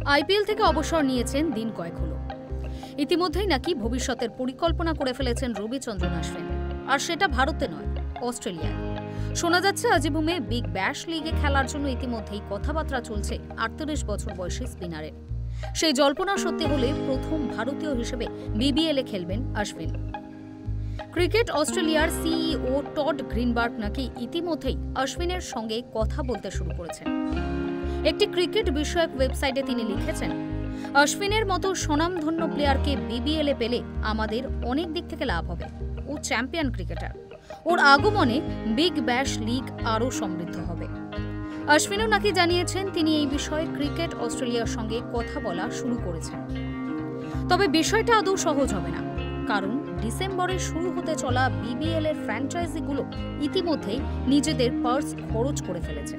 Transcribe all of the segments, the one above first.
IPL থেকে অবসর নিয়েছেন দিন কয়েক হলো। ইতিমধ্যেই নাকি ভবিষ্যতের পরিকল্পনা করে ফেলেছেন রবিচন্দ্রন অশ্বিন, আর সেটা ভারতে নয়, অস্ট্রেলিয়ায়। শোনা যাচ্ছে আজিবুমে বিগ ব্যাশ লিগে খেলার জন্য ইতিমধ্যেই কথাবার্তা চলছে 38 বছর বয়সী স্পিনারের। সেই জল্পনা সত্যি হলে প্রথম ভারতীয় হিসেবে বিবিএলে খেলবেন অশ্বিন। ক্রিকেট অস্ট্রেলিয়ার সিইও টড গ্রিনবার্গ নাকি ইতিমধ্যেই অশ্বিনের সঙ্গে কথা বলতে শুরু করেছেন। একটি ক্রিকেট বিষয়ক ওয়েবসাইটে তিনি লিখেছেন, অশ্বিনের মতো স্বনামধন্য প্লেয়ারকে বিবিএলে পেলে আমাদের অনেক দিক থেকে লাভ হবে। ও চ্যাম্পিয়ন ক্রিকেটার, ওর আগমনে বিগ ব্যাশ লিগ আরও সমৃদ্ধ হবে। অশ্বিনও নাকি জানিয়েছেন তিনি এই বিষয়ে ক্রিকেট অস্ট্রেলিয়ার সঙ্গে কথা বলা শুরু করেছেন। তবে বিষয়টা আদৌ সহজ হবে না, কারণ ডিসেম্বরে শুরু হতে চলা বিবিএল এর ফ্র্যাঞ্চাইজিগুলো ইতিমধ্যেই নিজেদের পার্স খরচ করে ফেলেছে।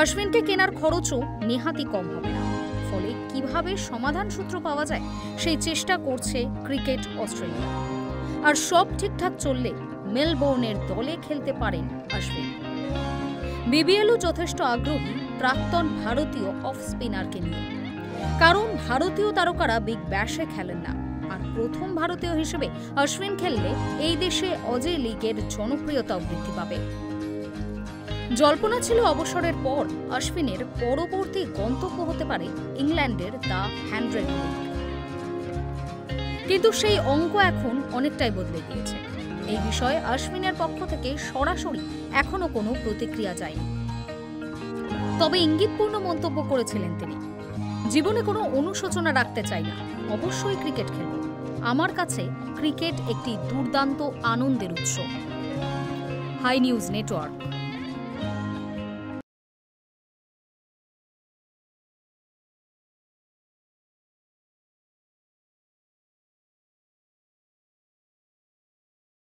অশ্বিনকে কেনার খরচও নেহাতি কম হবে না। ফলে কিভাবে সমাধান সূত্র পাওয়া যায় সেই চেষ্টা করছে ক্রিকেট অস্ট্রেলিয়া। আর সব ঠিকঠাক চললে মেলবোর্নের দলে খেলতে পারেন অশ্বিন। বিবিএলও যথেষ্ট আগ্রহী প্রাক্তন ভারতীয় অফ স্পিনারকে নিয়ে, কারণ ভারতীয় তারকারা বিগ ব্যাশে খেলেন না। আর প্রথম ভারতীয় হিসেবে অশ্বিন খেললে এই দেশে অজয় লিগের জনপ্রিয়তাও বৃদ্ধি পাবে। জল্পনা ছিল অবসরের পর অশ্বিনের পরবর্তী গন্তব্য হতে পারে ইংল্যান্ডের দ্য 100 লিগ। কিন্তু সেই অঙ্ক এখন অনেকটাই বদলে গিয়েছে। এই বিষয়ে অশ্বিনের পক্ষ থেকে সরাসরি এখনো কোনো প্রতিক্রিয়া যায়নি। তবে ইঙ্গিতপূর্ণ মন্তব্য করেছিলেন তিনি, জীবনে কোনো অনুশোচনা রাখতে চাই না, অবশ্যই ক্রিকেট খেলব। আমার কাছে ক্রিকেট একটি দুর্দান্ত আনন্দের উৎস। Hi News network.